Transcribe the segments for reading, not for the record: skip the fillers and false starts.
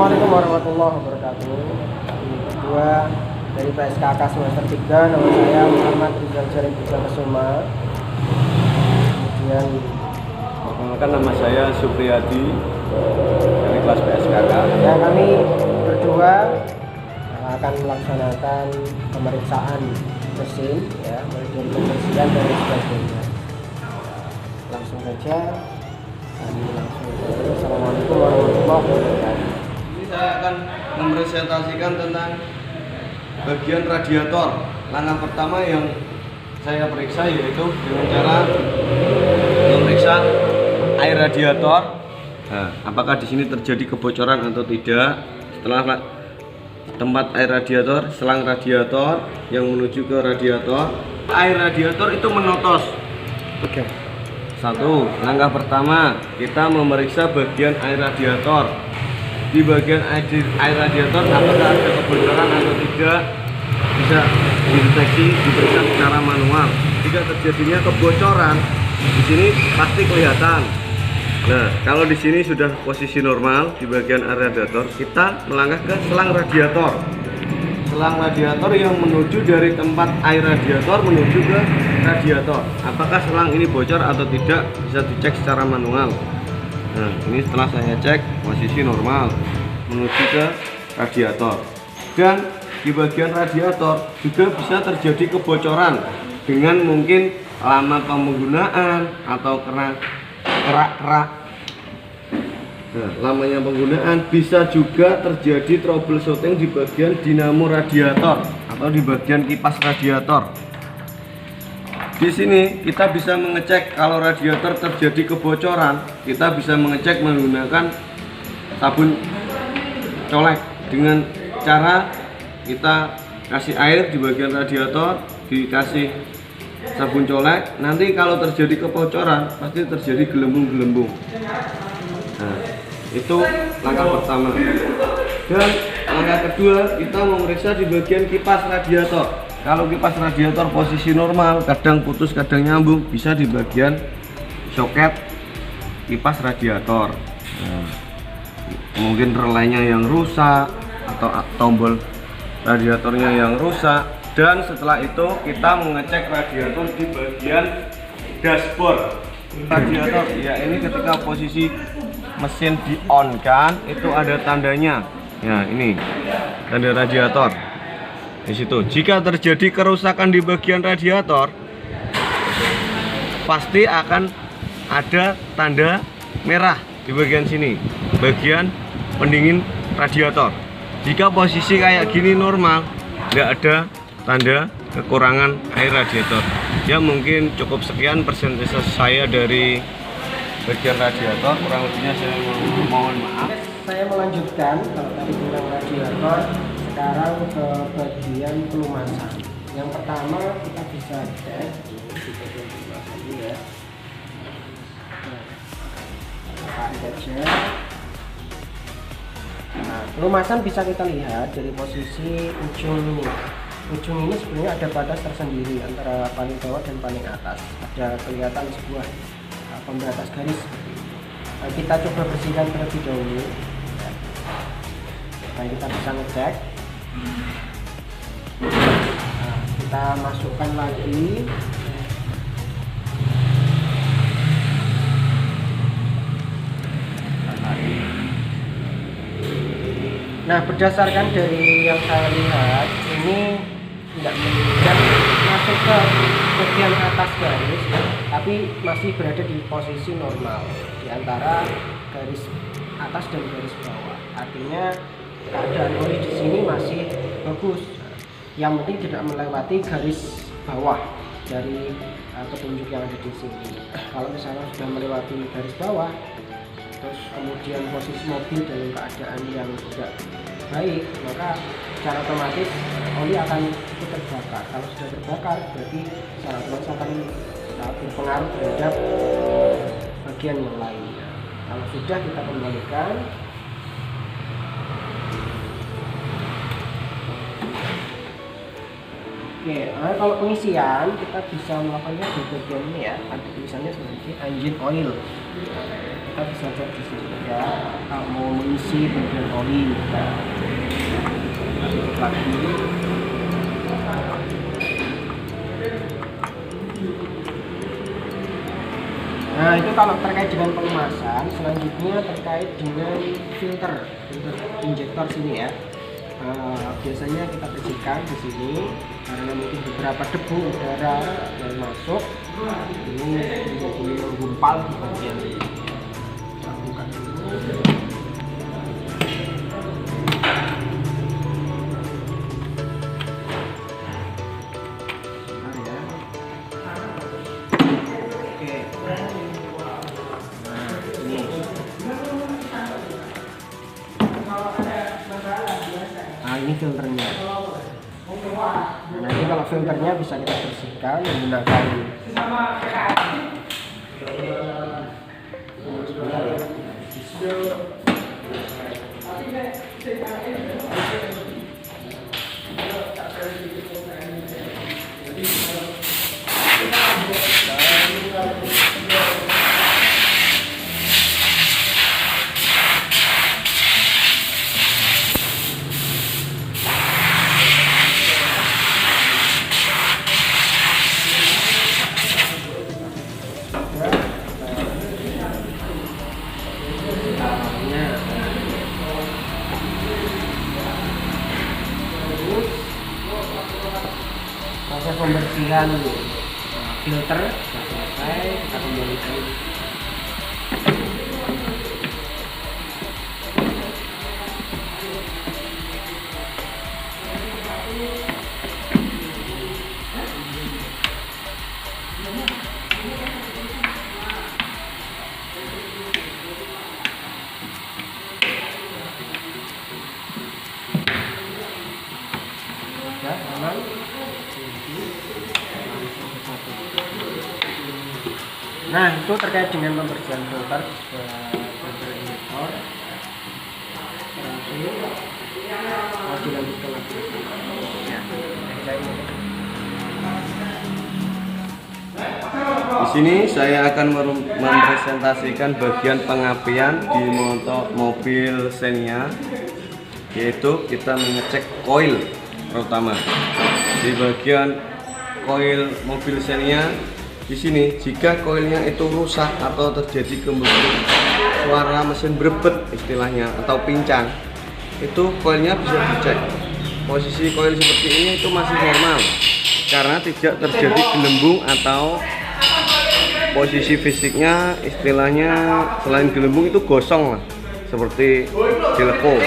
Assalamualaikum warahmatullahi wabarakatuh. Ini kedua dari PSKK semester 3, nama saya Muhammad Rizal Jarim Kusuma. Kemudian perkenalkan, nama saya Supriyadi dari kelas PSKK. ya, kami berdua akan melaksanakan pemeriksaan mesin, ya, mulai dari pembersihan dan sebagainya. Langsung saja kami langsung. Assalamualaikum warahmatullahi wabarakatuh. Ini saya akan mempresentasikan tentang bagian radiator. Langkah pertama yang saya periksa yaitu dengan cara memeriksa air radiator. Nah, apakah di sini terjadi kebocoran atau tidak? Setelah tempat air radiator, selang radiator yang menuju ke radiator, air radiator itu menotos. Oke. Satu, langkah pertama kita memeriksa bagian air radiator. Di bagian air radiator apakah ada kebocoran atau tidak, bisa dideteksi, diperiksa secara manual. Jika terjadinya kebocoran, di sini pasti kelihatan. Nah, kalau di sini sudah posisi normal di bagian air radiator, kita melangkah ke selang radiator. Selang radiator yang menuju dari tempat air radiator menuju ke radiator. Apakah selang ini bocor atau tidak, bisa dicek secara manual. Nah, ini setelah saya cek posisi normal menuju ke radiator. Dan di bagian radiator juga bisa terjadi kebocoran dengan mungkin lama penggunaan atau karena kerak-kerak. Nah, lamanya penggunaan, bisa juga terjadi troubleshooting di bagian dinamo radiator atau di bagian kipas radiator. Di sini kita bisa mengecek kalau radiator terjadi kebocoran. Kita bisa mengecek menggunakan sabun colek dengan cara kita kasih air di bagian radiator, dikasih sabun colek. Nanti kalau terjadi kebocoran pasti terjadi gelembung-gelembung. Nah, itu langkah pertama. Dan langkah kedua, kita memeriksa di bagian kipas radiator. Kalau kipas radiator posisi normal, kadang putus kadang nyambung, bisa di bagian soket kipas radiator. Nah, mungkin relainya yang rusak atau tombol radiatornya yang rusak. Dan setelah itu kita mengecek radiator di bagian dashboard radiator. Ya, ini ketika posisi mesin di on kan, itu ada tandanya. Ya, ini tanda radiator di situ. Jika terjadi kerusakan di bagian radiator, pasti akan ada tanda merah di bagian sini, bagian pendingin radiator. Jika posisi kayak gini normal, tidak ada tanda kekurangan air radiator. Ya, mungkin cukup sekian persentase saya dari bagian radiator, kurang lebihnya saya mohon maaf. Saya melanjutkan, kalau tadi kurang radiator, sekarang ke bagian pelumasan. Yang pertama kita bisa cek di bagian pelumasan ini, ya. Nah, pelumasan bisa kita lihat dari posisi ujung ini. Ujung ini sebenarnya ada batas tersendiri antara paling bawah dan paling atas. Ada kelihatan sebuah pembatas garis. Nah, kita coba bersihkan terlebih dahulu. Nah, kita bisa ngecek. Nah, kita masukkan lagi. Nah, berdasarkan dari yang saya lihat, ini tidak masuk ke bagian atas garis, tapi masih berada di posisi normal di antara garis atas dan garis bawah. Artinya keadaan oli di sini masih bagus. Yang penting tidak melewati garis bawah dari petunjuk yang ada di sini. Kalau misalnya sudah melewati garis bawah, terus kemudian posisi mobil dalam keadaan yang tidak baik, maka secara otomatis oli akan ikut terbakar. Kalau sudah terbakar, berarti secara otomatis akan berpengaruh terhadap bagian yang lainnya. Kalau sudah, kita kembalikan. Oke, kalau pengisian kita bisa melakukannya di bagian ini ya, ada tulisannya seperti engine oil. Kita bisa cek di sini ya, kalau mau mengisi bagian oli. Kita tutup lagi. Nah, itu kalau terkait dengan pengemasan. Selanjutnya terkait dengan filter injektor sini ya. Biasanya kita bersihkan di sini karena mungkin beberapa debu udara yang masuk ini menjadi menggumpal di bagian ini. Kita buka dulu. Nah, ini filternya. Nanti kalau filternya bisa kita bersihkan menggunakan proses pembersihan filter sudah selesai, kita kembalikan. Nah, itu terkait dengan pembersihan filter filter injektor. Mau dilanjutkan lagi. Di sini saya akan mempresentasikan bagian pengapian di mobil Xenia, yaitu kita mengecek koil terutama di bagian koil mobil Xenia. Di sini jika koilnya itu rusak atau terjadi kemudian suara mesin berebet istilahnya atau pincang, itu koilnya bisa dicek. Posisi koil seperti ini itu masih normal karena tidak terjadi gelembung atau posisi fisiknya istilahnya selain gelembung itu gosong lah, seperti dileko.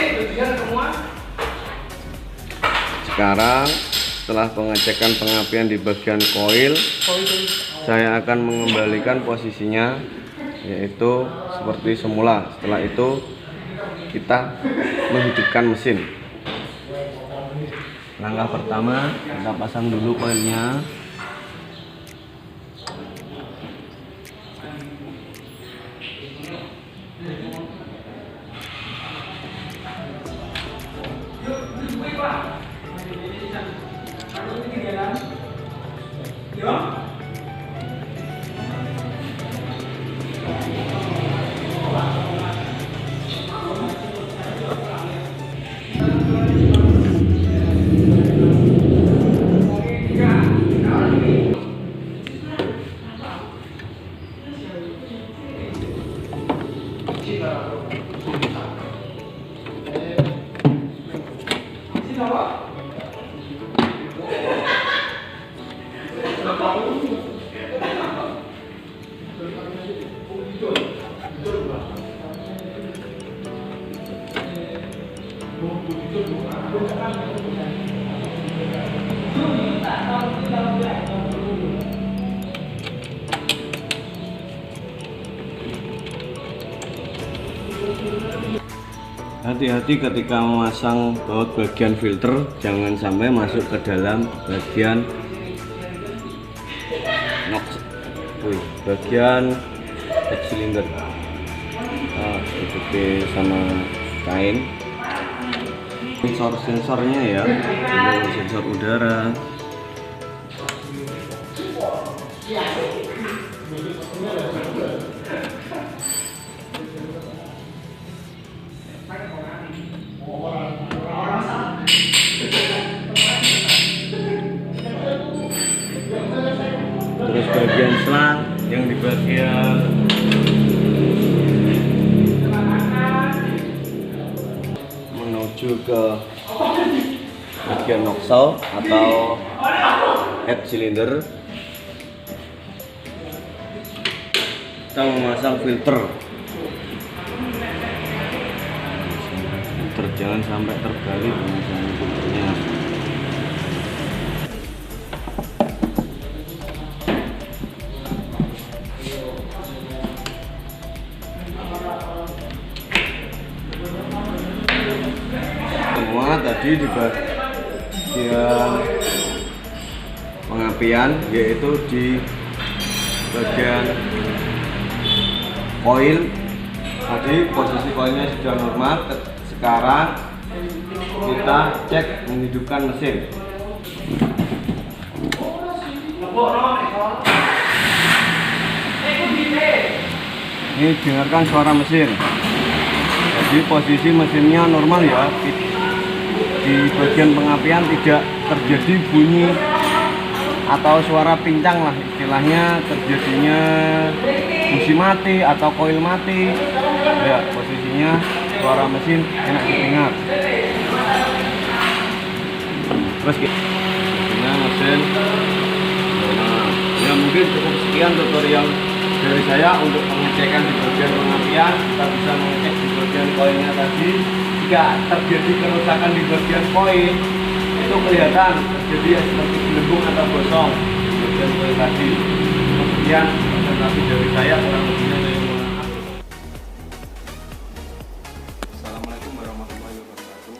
Sekarang setelah pengecekan pengapian di bagian koil, saya akan mengembalikan posisinya yaitu seperti semula. Setelah itu kita menghidupkan mesin. Langkah pertama, kita pasang dulu koilnya. Hati-hati ketika memasang baut bagian filter, jangan sampai masuk ke dalam bagian bagian head cylinder. Ikuti sama kain sensor-sensornya ya, sensor udara, Terus bagian selang yang di bagian menuju ke bagian nozzle atau head cylinder, kita memasang filter jangan sampai terbalik misalnya filternya. Semua tadi di bagian pengapian, yaitu di bagian koil. Tadi posisi koilnya sudah normal. Sekarang kita cek menghidupkan mesin. Ini dengarkan suara mesin. Jadi posisi mesinnya normal ya. Di bagian pengapian tidak terjadi bunyi atau suara pincang lah istilahnya, terjadinya busi mati atau koil mati. Ya, posisinya suara mesin enak didengar. Terus ini mesin. Ya mungkin cukup sekian tutorial dari saya untuk pengecekan di bagian pengapian. Kita bisa mengecek di bagian koilnya tadi. Jika terjadi kerusakan di bagian koil, itu kelihatan terjadi seperti gelembung atau gosong di bagian koil tadi. Kemudian presentasi dari saya, kurang lebihnya saya mohon maaf. Assalamualaikum warahmatullahi wabarakatuh.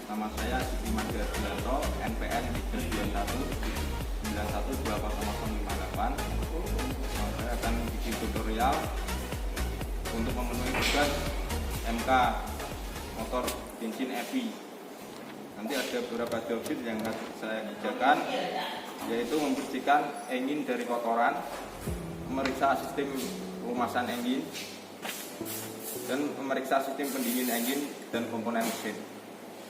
Nama saya Siti Margardianto, NPN 391912058. Saya akan bikin tutorial untuk memenuhi tugas MK motor bensin EV. Nanti ada beberapa job yang harus saya kerjakan, yaitu membersihkan engine dari kotoran, memeriksa sistem pelumasan engine, dan memeriksa sistem pendingin engine dan komponen mesin.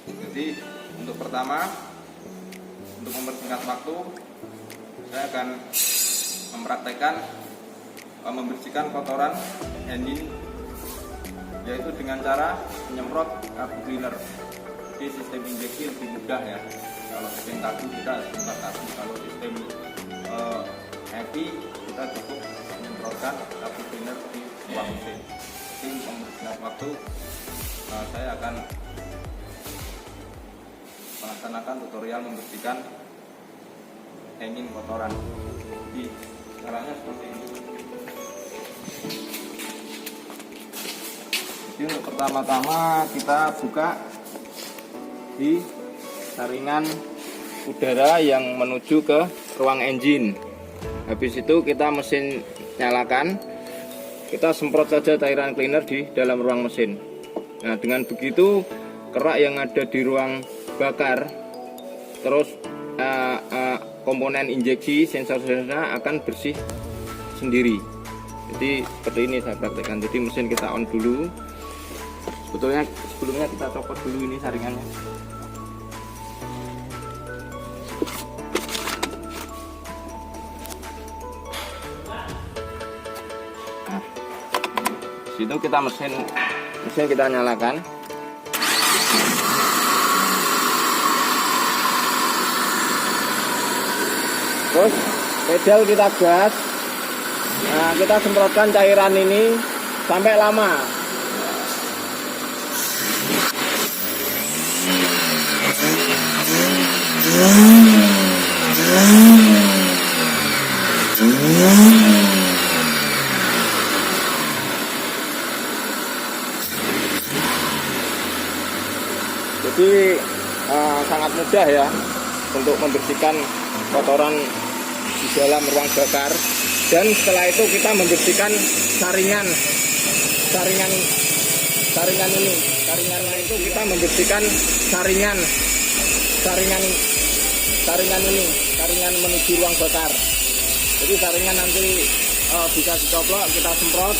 Jadi untuk pertama, untuk mempersingkat waktu, saya akan mempraktekkan membersihkan kotoran engine, yaitu dengan cara menyemprot karbu cleaner. Di sistem injeksi lebih mudah ya. Kalau sistem karbu kita harus semprot karbu. Kalau sistem EV kita cukup menyemprotkan karbu cleaner di ruang mesin. Jadi mempersingkat waktu, saya akan melaksanakan tutorial membersihkan engine kotoran. Jadi caranya seperti ini. Jadi untuk pertama-tama kita buka di saringan udara yang menuju ke ruang engine. Habis itu kita mesin nyalakan, kita semprot saja cairan cleaner di dalam ruang mesin. Nah, dengan begitu kerak yang ada di ruang bakar, terus komponen injeksi sensor-sensornya akan bersih sendiri. Jadi seperti ini saya praktekkan. Jadi mesin kita on dulu. Sebelumnya kita copot dulu ini saringannya. Nah, situ kita mesin kita nyalakan. Terus pedal kita gas. Nah, kita semprotkan cairan ini sampai lama. Jadi sangat mudah ya untuk membersihkan kotoran di dalam ruang bakar. Dan setelah itu kita membersihkan saringan ini. Saringannya itu kita membersihkan saringan ini, saringan menuju ruang bakar. Jadi saringan nanti bisa dicoplok, kita semprot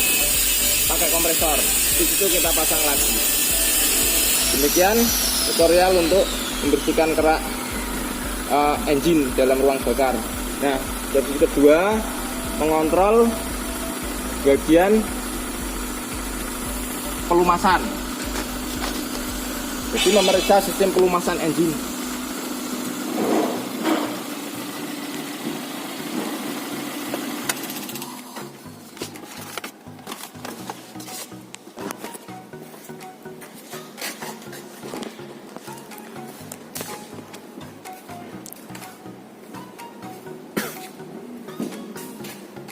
pakai kompresor, di situ kita pasang lagi. Demikian tutorial untuk membersihkan kerak engine dalam ruang bakar. Nah, jadi kedua, mengontrol bagian pelumasan. Jadi memeriksa sistem pelumasan engine.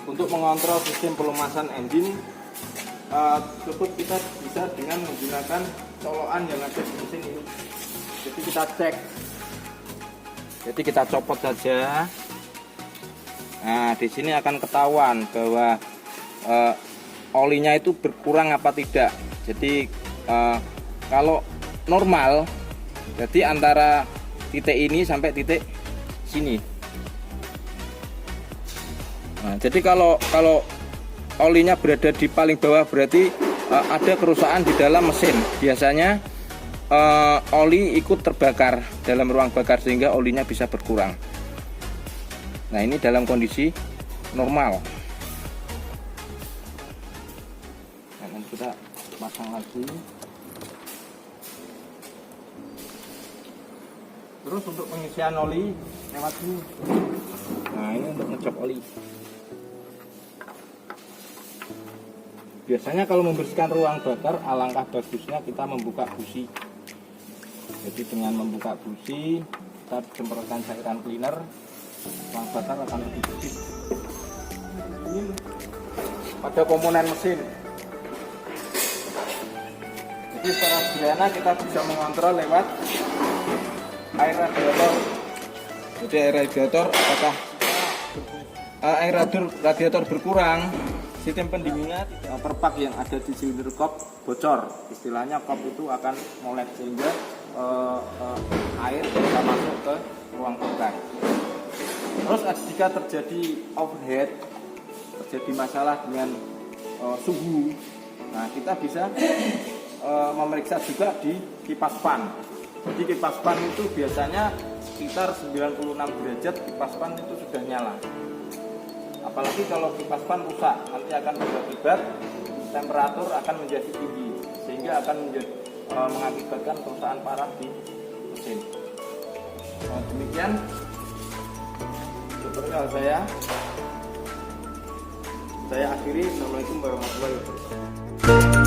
Untuk mengontrol sistem pelumasan engine tersebut kita bisa dengan menggunakan colokan yang ada di mesin ini. Jadi kita cek. Jadi kita copot saja. Nah, di sini akan ketahuan bahwa olinya itu berkurang apa tidak. Jadi kalau normal, jadi antara titik ini sampai titik sini. Nah, jadi kalau olinya berada di paling bawah berarti ada kerusakan di dalam mesin. Biasanya oli ikut terbakar dalam ruang bakar sehingga olinya bisa berkurang. Nah, ini dalam kondisi normal. Nah, nanti kita pasang lagi. Terus untuk pengisian oli lewat sini. Nah, ini untuk ngecop oli. Biasanya kalau membersihkan ruang bakar, alangkah bagusnya kita membuka busi. Jadi dengan membuka busi, kita semprotkan cairan cleaner, ruang bakar akan lebih bersih. Ini pada komponen mesin. Jadi secara sederhana kita bisa mengontrol lewat air radiator. Jadi air radiator, apakah air radiator berkurang, sistem pendinginnya perpak yang ada di silinder kop bocor. Istilahnya kop itu akan molet sehingga air bisa masuk ke ruang bakar. Terus jika terjadi overheat, terjadi masalah dengan suhu, nah kita bisa memeriksa juga di kipas fan. Jadi kipas fan itu biasanya sekitar 96 derajat kipas fan itu sudah nyala. Apalagi kalau kipas fan rusak, nanti akan berakibat temperatur akan menjadi tinggi sehingga akan mengakibatkan kerusakan parah di mesin. Nah, demikian tutorial saya akhiri. Assalamualaikum warahmatullahi wabarakatuh.